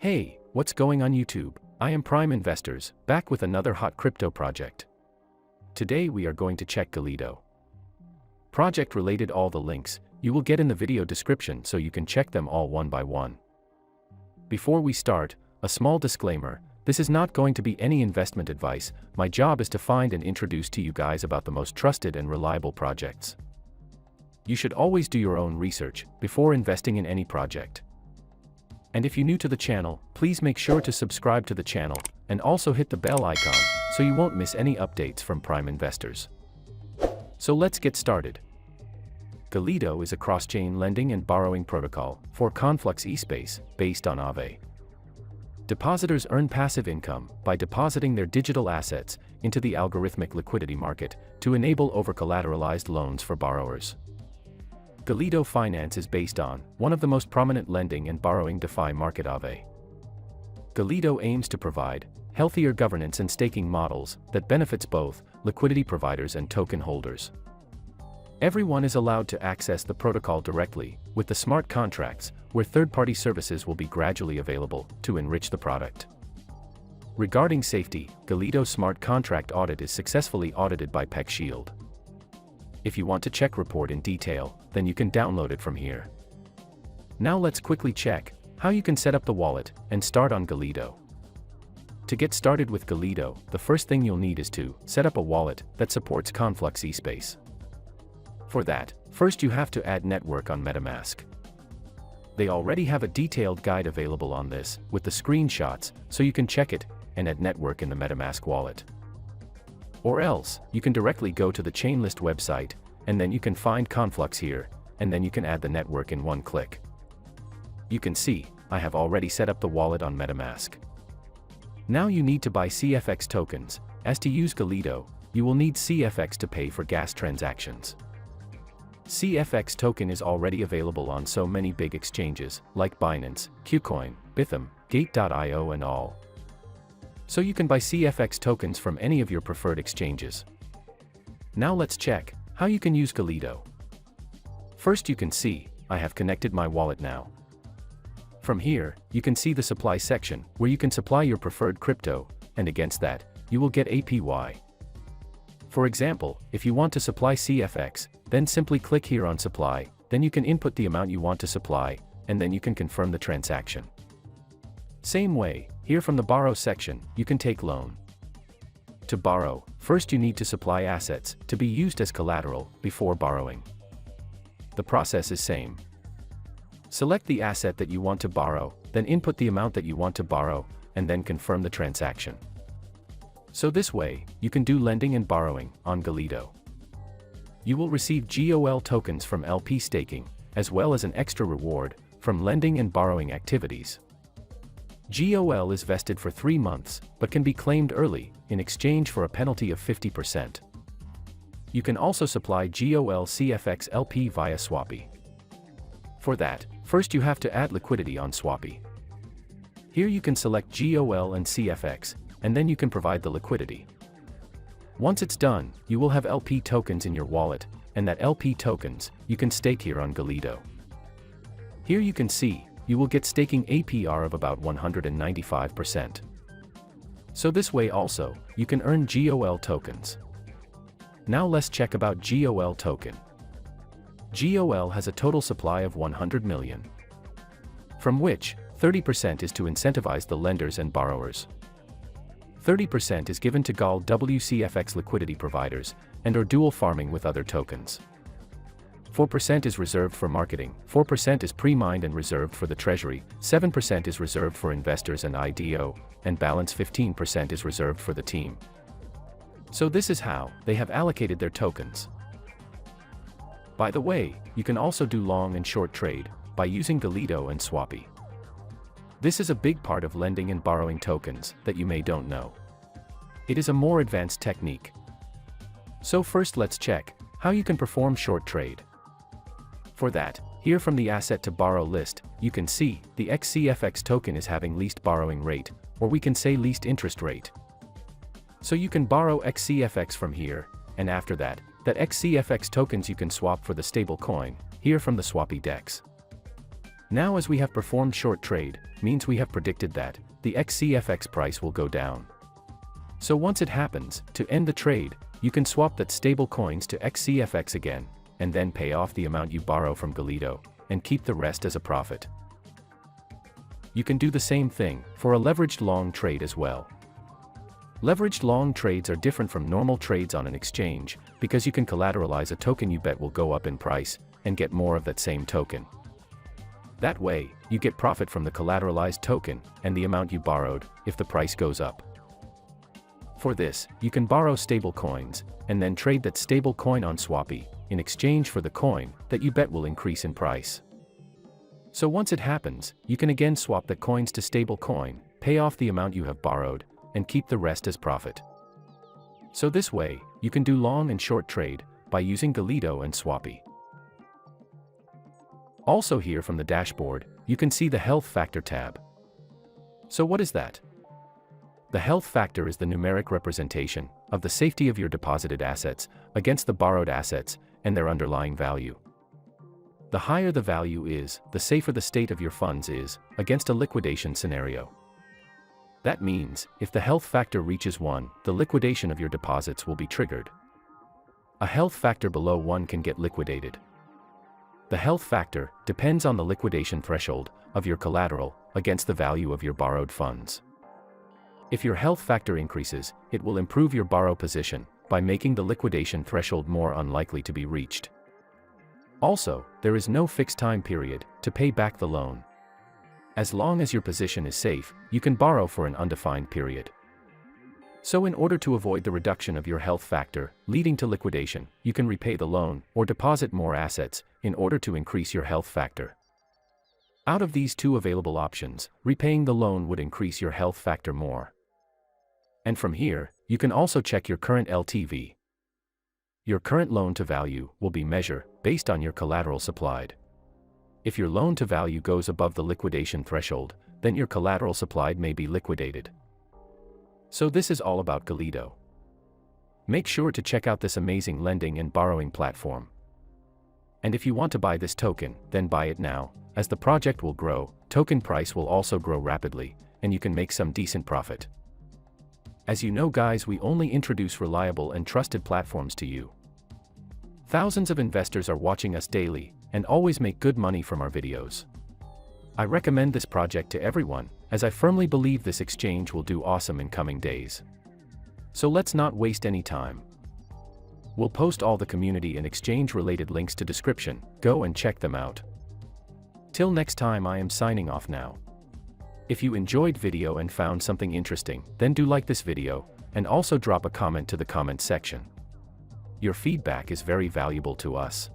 Hey, what's going on YouTube? I am Prime Investors, back with another hot crypto project. Today we are going to check GOLEDO. Project related, all the links you will get in the video description so you can check them all one by one. Before we start, a small disclaimer, this is not going to be any investment advice. My job is to find and introduce to you guys about the most trusted and reliable projects. You should always do your own research before investing in any project. And if you're new to the channel, please make sure to subscribe to the channel, and also hit the bell icon, so you won't miss any updates from Prime Investors. So let's get started. GOLEDO is a cross-chain lending and borrowing protocol for Conflux eSpace, based on Aave. Depositors earn passive income by depositing their digital assets into the algorithmic liquidity market to enable over-collateralized loans for borrowers. GOLEDO finance is based on one of the most prominent lending and borrowing DeFi market, Aave. GOLEDO aims to provide healthier governance and staking models that benefits both liquidity providers and token holders. Everyone is allowed to access the protocol directly with the smart contracts, where third-party services will be gradually available to enrich the product. Regarding safety, GOLEDO smart contract audit is successfully audited by PEC Shield. If you want to check report in detail, then you can download it from here. Now let's quickly check how you can set up the wallet and start on GOLEDO. To get started with GOLEDO, the first thing you'll need is to set up a wallet that supports Conflux eSpace. For that, first you have to add network on MetaMask. They already have a detailed guide available on this, with the screenshots, so you can check it and add network in the MetaMask wallet. Or else, you can directly go to the Chainlist website, and then you can find Conflux here, and then you can add the network in one click. You can see, I have already set up the wallet on MetaMask. Now you need to buy CFX tokens, as to use GOLEDO, you will need CFX to pay for gas transactions. CFX token is already available on so many big exchanges, like Binance, KuCoin, Bitham, Gate.io and all. So you can buy CFX tokens from any of your preferred exchanges. Now let's check how you can use GOLEDO. First, you can see, I have connected my wallet now. From here, you can see the supply section, where you can supply your preferred crypto, and against that, you will get APY. For example, if you want to supply CFX, then simply click here on supply, then you can input the amount you want to supply, and then you can confirm the transaction. Same way, here from the borrow section, you can take loan. To borrow, first you need to supply assets to be used as collateral before borrowing. The process is same. Select the asset that you want to borrow, then input the amount that you want to borrow, and then confirm the transaction. So this way, you can do lending and borrowing on GOLEDO. You will receive GOL tokens from LP staking, as well as an extra reward from lending and borrowing activities. GOL is vested for 3 months, but can be claimed early, in exchange for a penalty of 50%. You can also supply GOL CFX LP via Swappy. For that, first you have to add liquidity on Swappy. Here you can select GOL and CFX, and then you can provide the liquidity. Once it's done, you will have LP tokens in your wallet, and that LP tokens, you can stake here on GOLEDO. Here you can see, you will get staking APR of about 195%. So this way also, you can earn GOL tokens. Now let's check about GOL token. GOL has a total supply of 100 million. From which, 30% is to incentivize the lenders and borrowers. 30% is given to GOL WCFX liquidity providers, and or dual farming with other tokens. 4% is reserved for marketing, 4% is pre-mined and reserved for the treasury, 7% is reserved for investors and IDO, and balance 15% is reserved for the team. So this is how they have allocated their tokens. By the way, you can also do long and short trade by using GOLEDO and Swappy. This is a big part of lending and borrowing tokens that you may don't know. It is a more advanced technique. So first let's check how you can perform short trade. For that, here from the asset to borrow list, you can see the XCFX token is having least borrowing rate, or we can say least interest rate. So you can borrow XCFX from here, and after that XCFX tokens you can swap for the stable coin, here from the Swappy DEX. Now as we have performed short trade, means we have predicted that the XCFX price will go down. So once it happens, to end the trade, you can swap that stable coins to XCFX again, and then pay off the amount you borrow from GOLEDO, and keep the rest as a profit. You can do the same thing for a leveraged long trade as well. Leveraged long trades are different from normal trades on an exchange, because you can collateralize a token you bet will go up in price, and get more of that same token. That way, you get profit from the collateralized token, and the amount you borrowed, if the price goes up. For this, you can borrow stable coins, and then trade that stable coin on Swappy, in exchange for the coin that you bet will increase in price. So once it happens, you can again swap the coins to stable coin, pay off the amount you have borrowed, and keep the rest as profit. So this way, you can do long and short trade, by using GOLEDO and Swappy. Also here from the dashboard, you can see the Health Factor tab. So what is that? The health factor is the numeric representation of the safety of your deposited assets against the borrowed assets and their underlying value. The higher the value is, the safer the state of your funds is against a liquidation scenario. That means, if the health factor reaches 1, the liquidation of your deposits will be triggered. A health factor below 1 can get liquidated. The health factor depends on the liquidation threshold of your collateral against the value of your borrowed funds. If your health factor increases, it will improve your borrow position by making the liquidation threshold more unlikely to be reached. Also, there is no fixed time period to pay back the loan. As long as your position is safe, you can borrow for an undefined period. So in order to avoid the reduction of your health factor leading to liquidation, you can repay the loan or deposit more assets in order to increase your health factor. Out of these two available options, repaying the loan would increase your health factor more. And from here, you can also check your current LTV. Your current loan to value will be measured based on your collateral supplied. If your loan to value goes above the liquidation threshold, then your collateral supplied may be liquidated. So this is all about GOLEDO. Make sure to check out this amazing lending and borrowing platform. And if you want to buy this token, then buy it now. As the project will grow, token price will also grow rapidly, and you can make some decent profit. As you know guys, we only introduce reliable and trusted platforms to you. Thousands of investors are watching us daily, and always make good money from our videos. I recommend this project to everyone, as I firmly believe this exchange will do awesome in coming days. So let's not waste any time. We'll post all the community and exchange related links to description, go and check them out. Till next time, I am signing off now. If you enjoyed video and found something interesting, then do like this video, and also drop a comment to the comment section. Your feedback is very valuable to us.